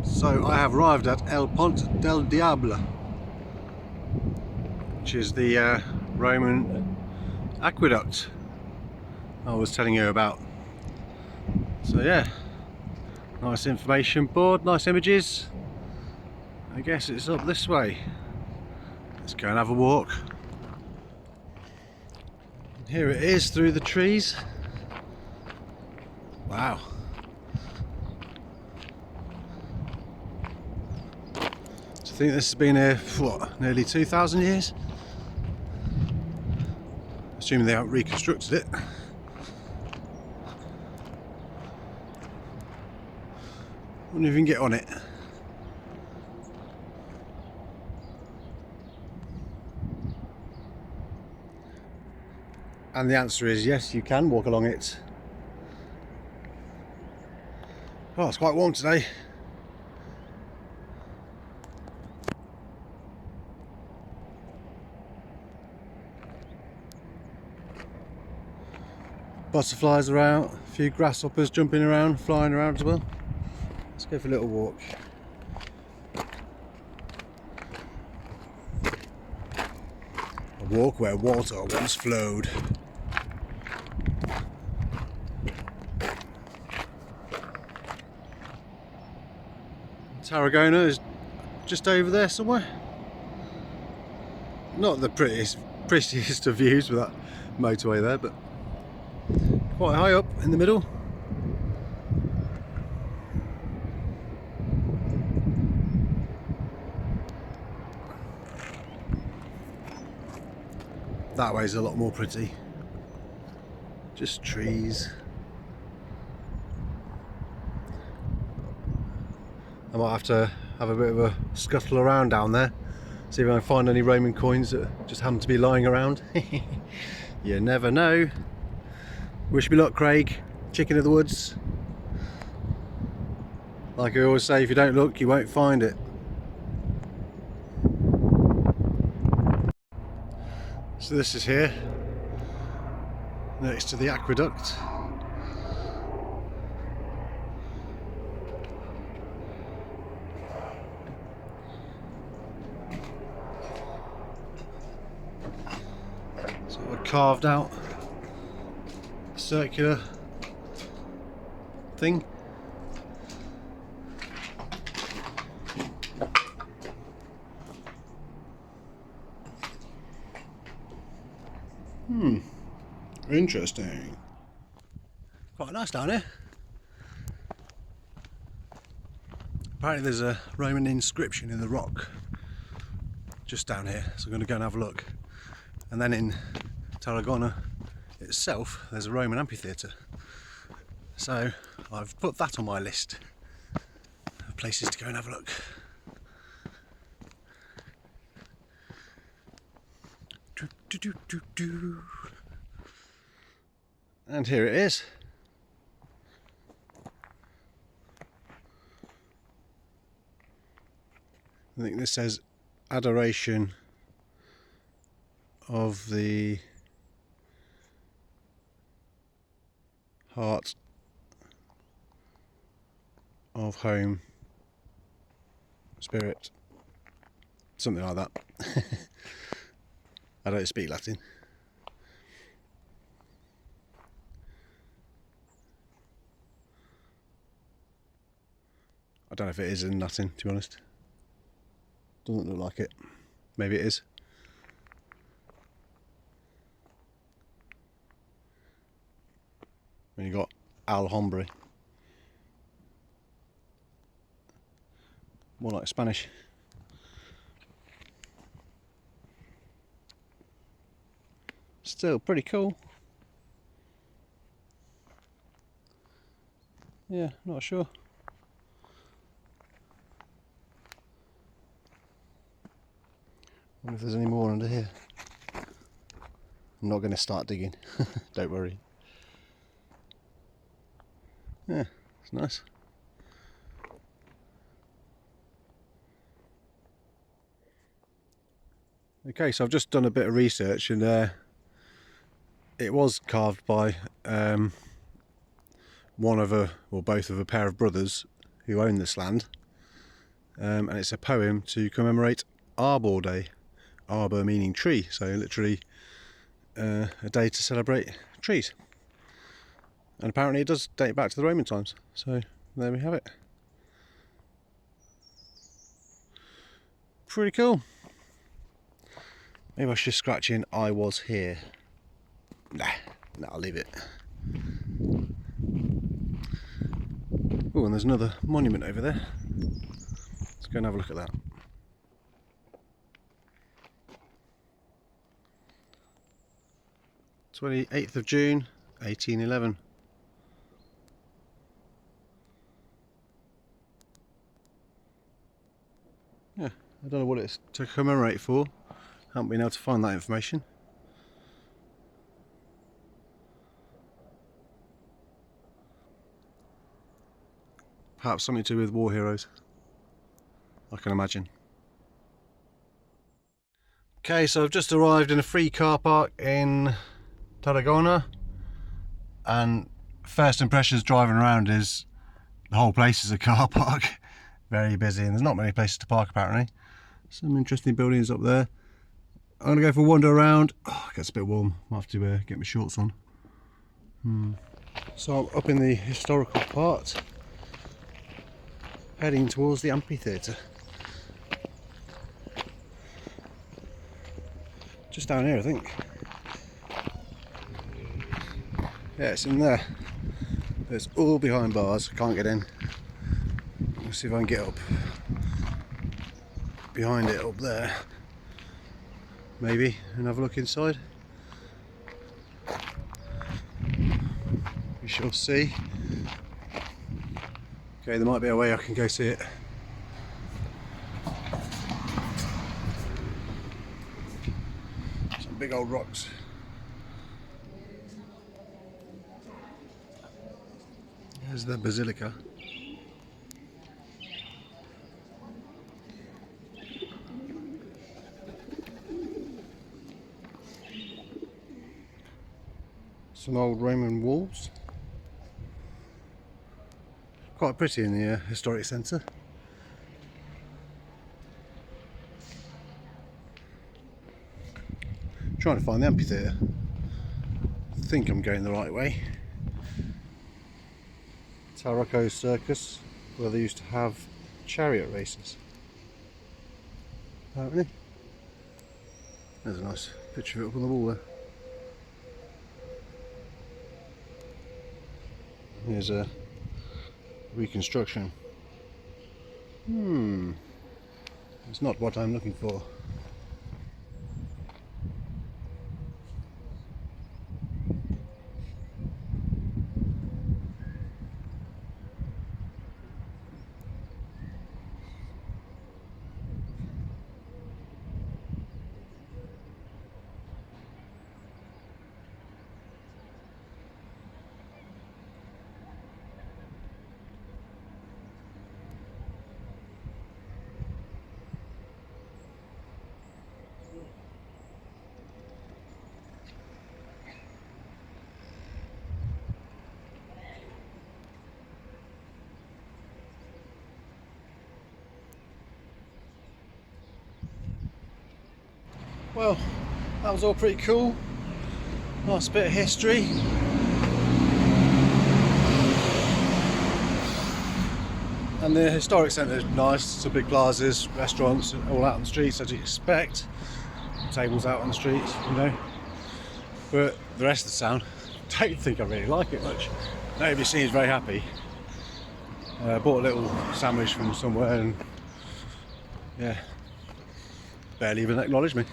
So I have arrived at El Pont del Diable, which is the Roman Aqueduct I was telling you about. So yeah, nice information board, nice images. I guess it's up this way. Let's go and have a walk. And here it is through the trees. Wow. I think this has been here for what, nearly 2,000 years? Assuming they haven't reconstructed it. Wonder if you can get on it. And the answer is yes, you can walk along it. Oh, it's quite warm today. Butterflies around, a few grasshoppers jumping around, flying around as well. Let's go for a little walk. A walk where water once flowed. Tarragona is just over there somewhere. Not the prettiest of views with that motorway there, but quite high up in the middle. That way's a lot more pretty. Just trees. I might have to have a bit of a scuttle around down there, see if I can find any Roman coins that just happen to be lying around. You never know. Wish me luck, Craig. Chicken of the woods. Like I always say, if you don't look, you won't find it. So this is here, next to the aqueduct. So I carved out a circular thing. Interesting. Quite nice down here. Apparently there's a Roman inscription in the rock just down here, so I'm going to go and have a look. And then in Tarragona itself there's a Roman Amphitheatre, so I've put that on my list of places to go and have a look. And here it is. I think this says adoration of the heart of home spirit, something like that. I don't speak Latin. I don't know if it is in Latin, to be honest. Doesn't look like it. Maybe it is. When you got Alhambra, more like Spanish. Still pretty cool. Yeah, not sure. I wonder if there's any more under here. I'm not going to start digging, don't worry. Yeah, it's nice. Okay, so I've just done a bit of research, and it was carved by one of or both of a pair of brothers who own this land. and it's a poem to commemorate Arbor Day. Arbor meaning tree, so literally a day to celebrate trees. And apparently it does date back to the Roman times, so there we have it. Pretty cool. Maybe I should scratch in "I was here." Nah, I'll leave it. Oh, and there's another monument over there. Let's go and have a look at that. 28th of June, 1811. Yeah, I don't know what it's to commemorate for. Haven't been able to find that information. Perhaps something to do with war heroes, I can imagine. Okay, so I've just arrived in a free car park in Tarragona, and first impressions driving around is the whole place is a car park. Very busy, and there's not many places to park apparently. Some interesting buildings up there. I'm going to go for a wander around. Oh, it gets a bit warm, I'll have to get my shorts on. So I'm up in the historical part, heading towards the amphitheatre. Just down here, I think. Yeah, it's in there. It's all behind bars, I can't get in. Let's see if I can get up behind it up there, maybe, and have a look inside. We shall see. Okay, there might be a way I can go see it. Some big old rocks. There's the basilica. Some old Roman walls. Quite pretty in the historic centre. Trying to find the amphitheatre. I think I'm going the right way. Tarragona Circus, where they used to have chariot races. Apparently. There's a nice picture of it up on the wall there. Here's a reconstruction. It's not what I'm looking for. Well, that was all pretty cool. Nice bit of history. And the historic centre is nice. Some big plazas, restaurants, all out on the streets as you expect. Tables out on the streets, you know. But the rest of the town, I don't think I really like it much. Nobody seems very happy. Bought a little sandwich from somewhere and yeah, barely even acknowledged me.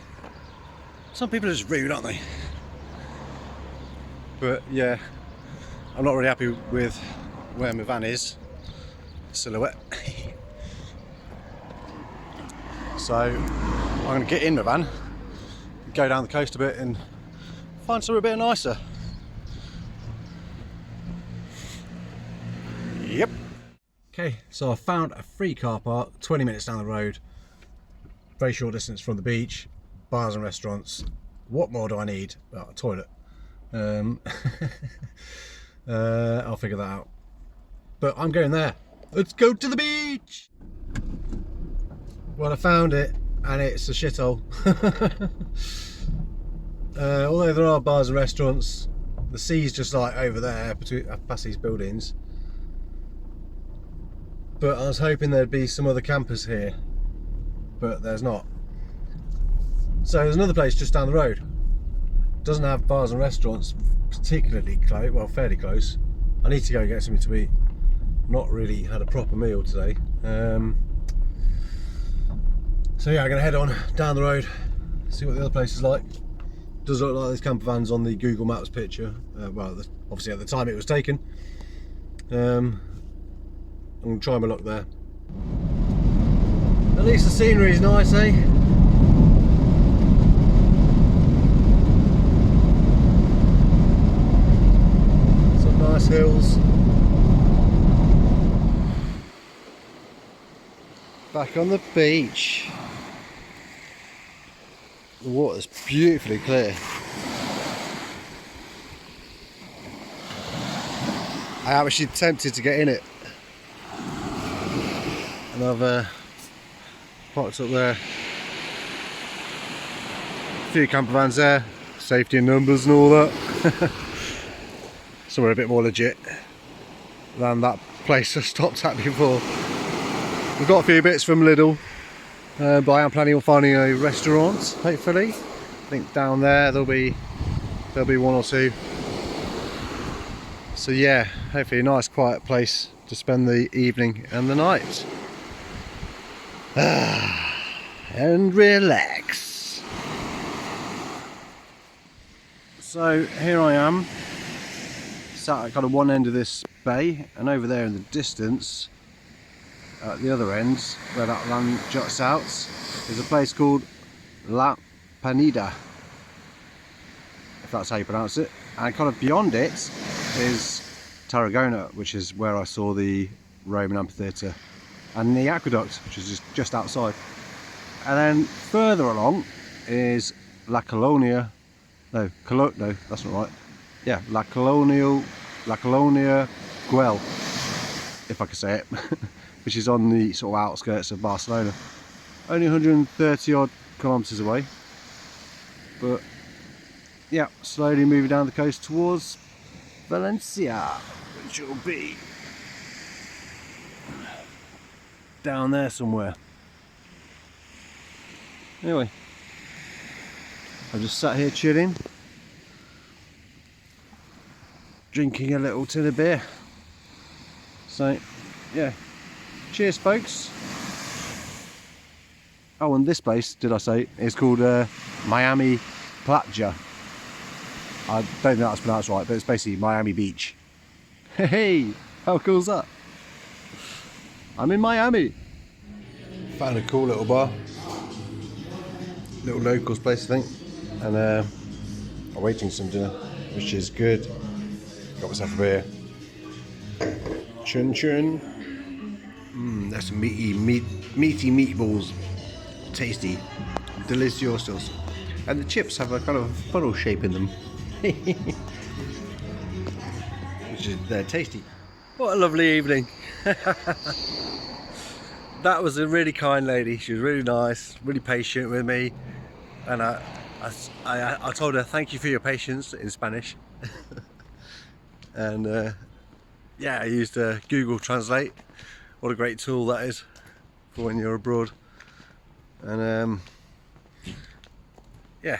Some people are just rude, aren't they? But yeah, I'm not really happy with where my van is. Silhouette. So I'm going to get in my van, go down the coast a bit and find somewhere a bit nicer. Yep. Okay, so I found a free car park 20 minutes down the road, very short distance from the beach, bars and restaurants. What more do I need? Well, a toilet. I'll figure that out. But I'm going there. Let's go to the beach! Well, I found it, and it's a shithole. Although there are bars and restaurants, the sea's just like over there, past these buildings. But I was hoping there'd be some other campers here, but there's not. So there's another place just down the road. Doesn't have bars and restaurants particularly close, well, fairly close. I need to go and get something to eat. Not really had a proper meal today. So yeah, I'm gonna head on down the road, see what the other place is like. Does look like there's camper vans on the Google Maps picture. Well, obviously at the time it was taken. I'm gonna try my luck there. At least the scenery is nice, eh? Some nice hills. Back on the beach. The water's beautifully clear. I am actually tempted to get in it. And I've parked up there. A few camper vans there, safety in numbers and all that. Somewhere a bit more legit than that place I stopped at before. We've got a few bits from Lidl. But I am planning on finding a restaurant, hopefully. I think down there there'll be one or two. So yeah, hopefully a nice quiet place to spend the evening and the night. And relax. So here I am, sat at kind of one end of this bay, and over there in the distance, at the other end, where that land juts out, is a place called La Panida, if that's how you pronounce it. And kind of beyond it is Tarragona, which is where I saw the Roman Amphitheatre, and the Aqueduct, which is just outside. And then further along is La Colonia, no, that's not right. Yeah, La Colonia Güell, if I can say it. Which is on the sort of outskirts of Barcelona. Only 130 odd kilometres away. But yeah, slowly moving down the coast towards Valencia, which will be down there somewhere. Anyway, I've just sat here chilling, drinking a little tin of beer. So yeah. Cheers, folks. Oh, and this place, did I say, is called Miami Platja. I don't think that's pronounced right, but it's basically Miami Beach. Hey, how cool is that? I'm in Miami. Found a cool little bar. Little locals place, I think. And I'm waiting some dinner, which is good. Got myself a beer. Chun chun. That's some meaty meatballs. Tasty. Deliciosos. And the chips have a kind of funnel shape in them. Which is, they're tasty. What a lovely evening. That was a really kind lady. She was really nice, really patient with me. And I told her thank you for your patience in Spanish. And yeah, I used Google Translate. What a great tool that is for when you're abroad. And yeah,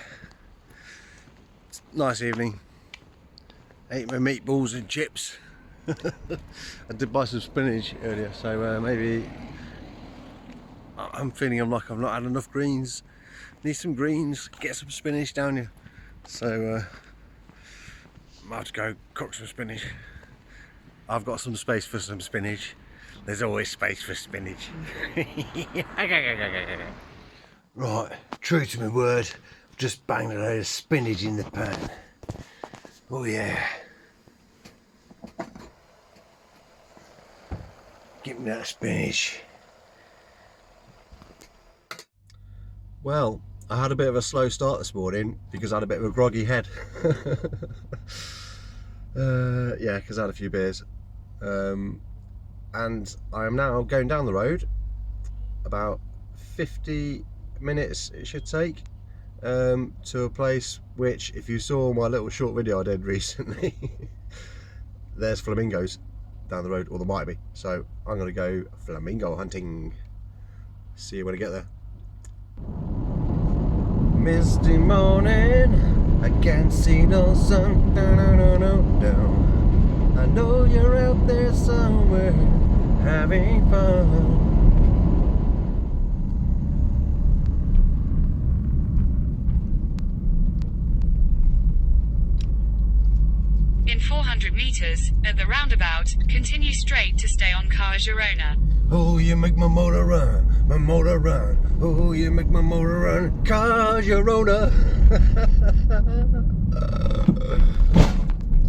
nice evening. Ate my meatballs and chips. I did buy some spinach earlier, so maybe I'm feeling like I've not had enough greens. Need some greens, get some spinach down here. So I might have to go cook some spinach. I've got some space for some spinach. There's always space for spinach. Right, true to my word, just banged a load of spinach in the pan. Oh yeah. Give me that spinach. Well, I had a bit of a slow start this morning because I had a bit of a groggy head. Yeah, because I had a few beers. And I am now going down the road about 50 minutes it should take to a place which, if you saw my little short video I did recently, there's flamingos down the road, or there might be. So I'm going to go flamingo hunting. See you when I get there. Misty morning, I can't see no sun. I know you're out there somewhere having fun. In 400 meters, at the roundabout, continue straight to stay on Tarragona. Oh, you make my motor run, my motor run. Oh, you make my motor run, Tarragona.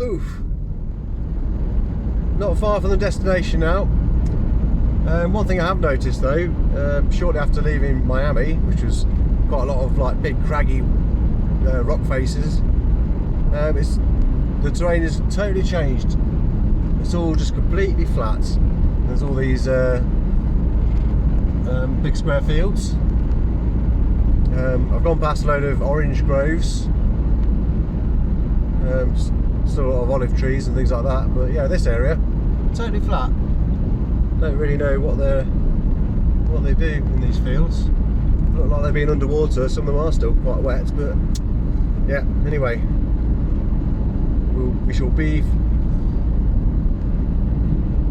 Oof. Not far from the destination now. One thing I have noticed though, shortly after leaving Miami, which was quite a lot of like big craggy rock faces, the terrain is totally changed. It's all just completely flat. There's all these big square fields. I've gone past a load of orange groves, still a lot of olive trees and things like that, but yeah, this area totally flat. Don't really know what they do in these fields. Look like they've been underwater. Some of them are still quite wet, but yeah, anyway, we shall be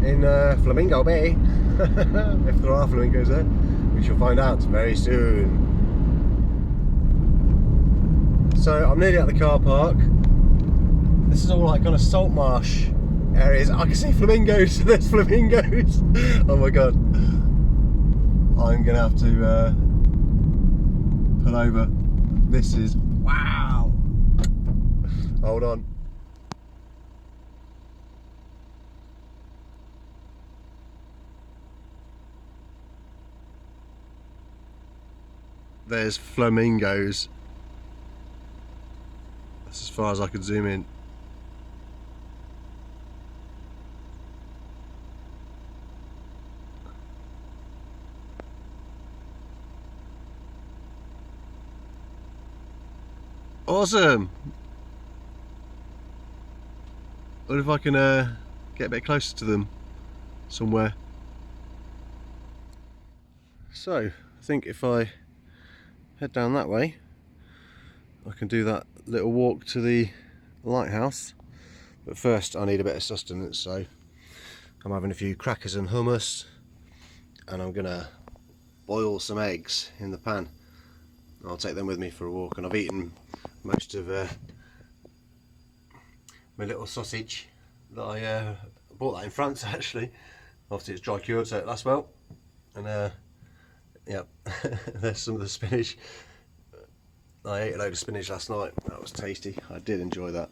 in Flamingo Bay. If there are flamingos there, we shall find out very soon. So I'm nearly at the car park. This is all like kind of salt marsh areas. I can see flamingos. There's flamingos. Oh my god. I'm gonna have to pull over. This is wow. Hold on. There's flamingos. That's as far as I could zoom in. Awesome! What if I can get a bit closer to them somewhere? So, I think if I head down that way, I can do that little walk to the lighthouse. But first I need a bit of sustenance, so I'm having a few crackers and hummus, and I'm gonna boil some eggs in the pan. I'll take them with me for a walk, and I've eaten most of my little sausage that I bought that in France actually. Obviously it's dry cured, so it lasts well. And yeah, there's some of the spinach. I ate a load of spinach last night. That was tasty. I did enjoy that.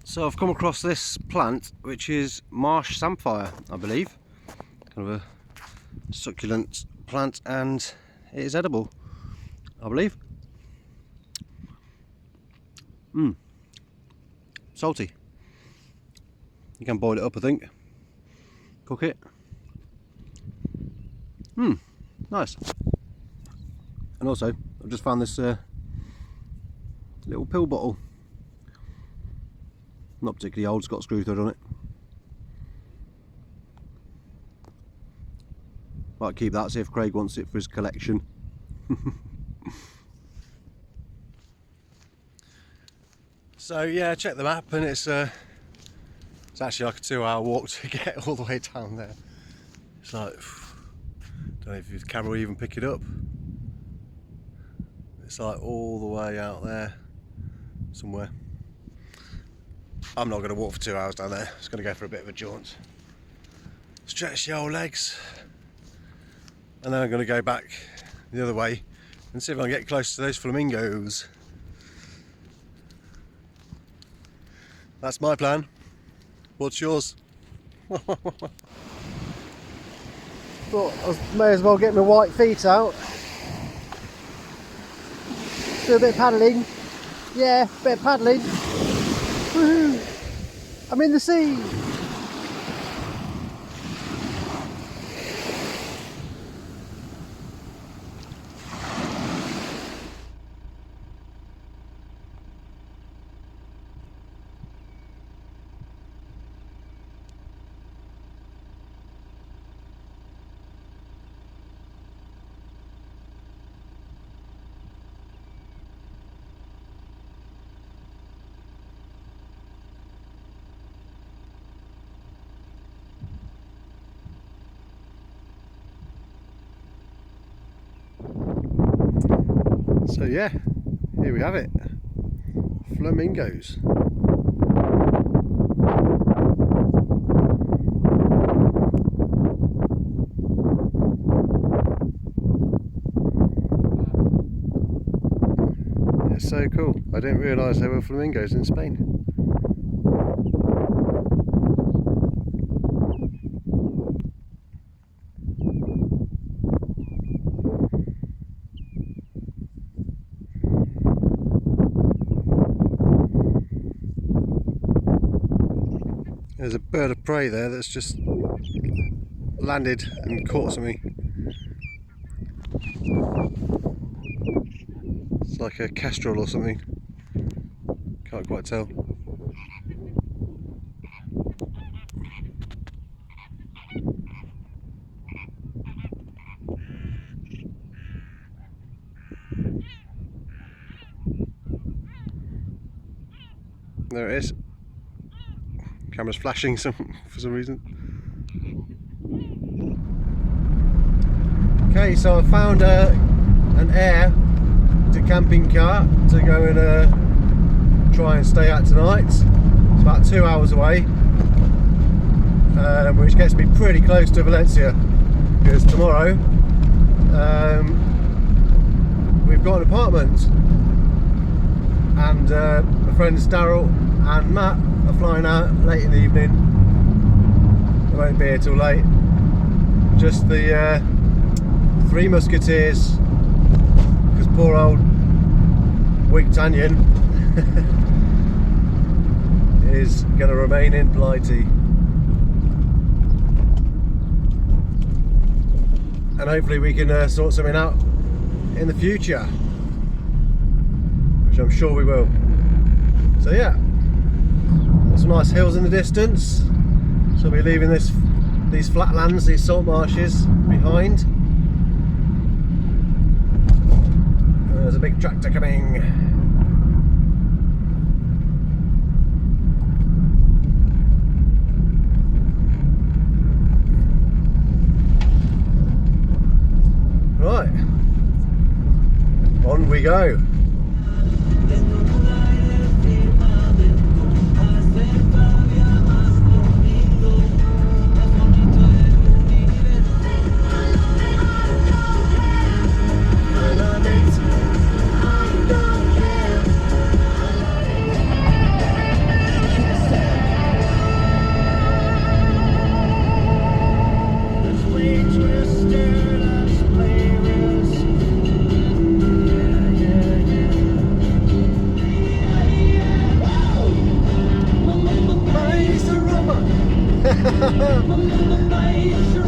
So I've come across this plant, which is marsh samphire, I believe. Kind of a succulent plant, and it is edible, I believe. Salty. You can boil it up, I think. Cook it. Nice. And also, I've just found this little pill bottle. Not particularly old, it's got a screw thread on it. Might keep that, see if Craig wants it for his collection. So yeah, check the map, and it's actually like a 2-hour walk to get all the way down there. It's like, don't know if the camera will even pick it up. It's like all the way out there somewhere. I'm not going to walk for 2 hours down there. I'm just going to go for a bit of a jaunt. Stretch the old legs. And then I'm going to go back the other way and see if I can get close to those flamingos. That's my plan. What's yours? Thought I may as well get my white feet out. Do a bit of paddling. Yeah, a bit of paddling. Woohoo! I'm in the sea. So yeah, here we have it. Flamingos. It's so cool. I didn't realise there were flamingos in Spain. There's a bird of prey there that's just landed and caught something. It's like a kestrel or something. Can't quite tell. There it is. Camera's flashing for some reason. Okay, so I found an air to camping car to go and try and stay at tonight. It's about 2 hours away, which gets me pretty close to Valencia, because tomorrow we've got an apartment, and my friends Daryl and Matt are flying out late in the evening. They won't be here till late. Just the Three Musketeers, because poor old Wig Tanyan is going to remain in Blighty, and hopefully we can sort something out in the future, which I'm sure we will. So yeah, some nice hills in the distance, so we'll be leaving these flatlands, these salt marshes behind. There's a big tractor coming. Right, on we go.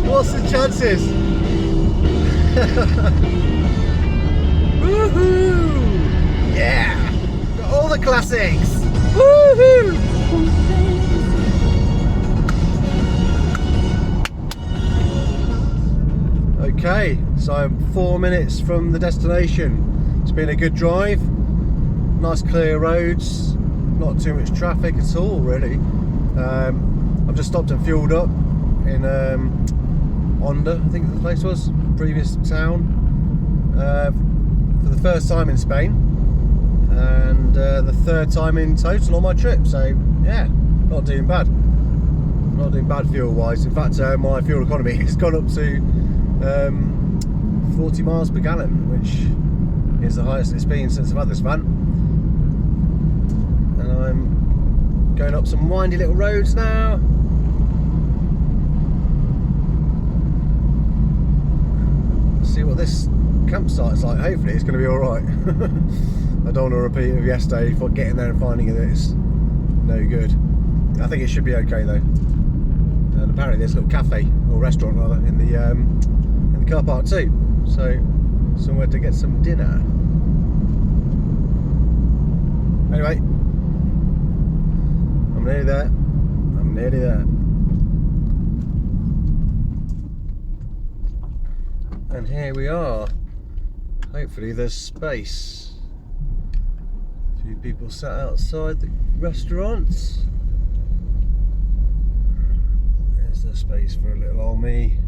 What's the chances? Woohoo! Yeah! Got all the classics! Woohoo! Okay, so I'm 4 minutes from the destination. It's been a good drive. Nice clear roads, not too much traffic at all really. I've just stopped and fueled up in Onda, I think the place was, previous town, for the first time in Spain, and the third time in total on my trip. So yeah, not doing bad. Not doing bad fuel wise. In fact, my fuel economy has gone up to 40 miles per gallon, which is the highest it's been since I've had this van. And I'm going up some windy little roads now. See what this campsite's like. Hopefully it's going to be alright. I don't want to repeat of yesterday for getting there and finding that it's no good. I think it should be okay though. And apparently there's a little cafe, or restaurant rather, in the car park too. So somewhere to get some dinner. Anyway, I'm nearly there. I'm nearly there. And here we are. Hopefully there's space. A few people sat outside the restaurants. There's the space for a little old me.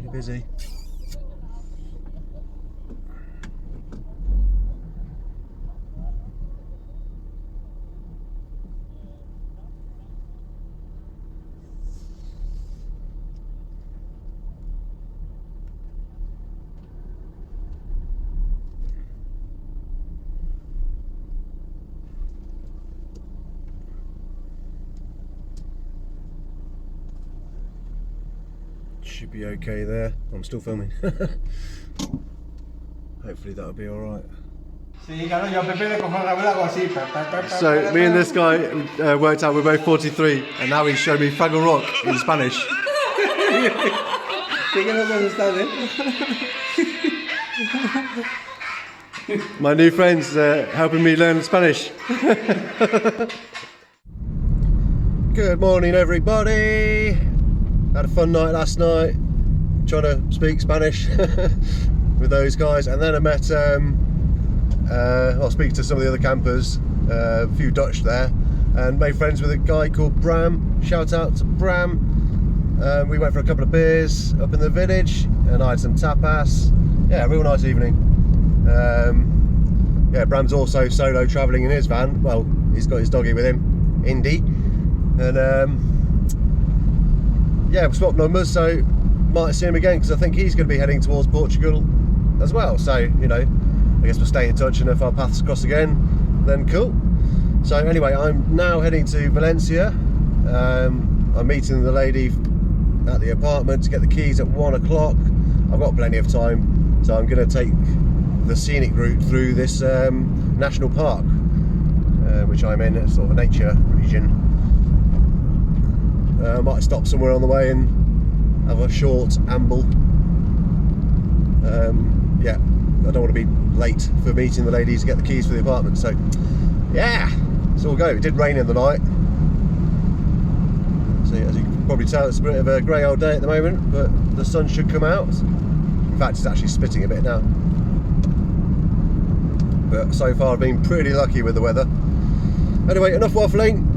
Pretty busy. Should be okay there. I'm still filming. Hopefully that'll be alright. So me and this guy worked out we're both 43 and now he's showing me Fraggle Rock in Spanish. My new friends helping me learn Spanish. Good morning everybody. Had a fun night last night trying to speak Spanish with those guys, and then I met I was speaking to some of the other campers, a few Dutch there, and made friends with a guy called Bram. Shout out to Bram. We went for a couple of beers up in the village and I had some tapas. Yeah, real nice evening. Yeah, Bram's also solo travelling in his van. Well, he's got his doggy with him, Indy, and yeah, we swapped numbers, so might see him again because I think he's going to be heading towards Portugal as well. So, you know, I guess we'll stay in touch, and if our paths cross again, then cool. So anyway, I'm now heading to Valencia. I'm meeting the lady at the apartment to get the keys at 1 o'clock. I've got plenty of time, so I'm going to take the scenic route through this national park, which I'm in, sort of a nature region. I might stop somewhere on the way and have a short amble. Yeah, I don't want to be late for meeting the ladies to get the keys for the apartment, so yeah, it's all go. It did rain in the night, so as you can probably tell, it's a bit of a grey old day at the moment, but the sun should come out. In fact, it's actually spitting a bit now, but so far I've been pretty lucky with the weather. Anyway, enough waffling.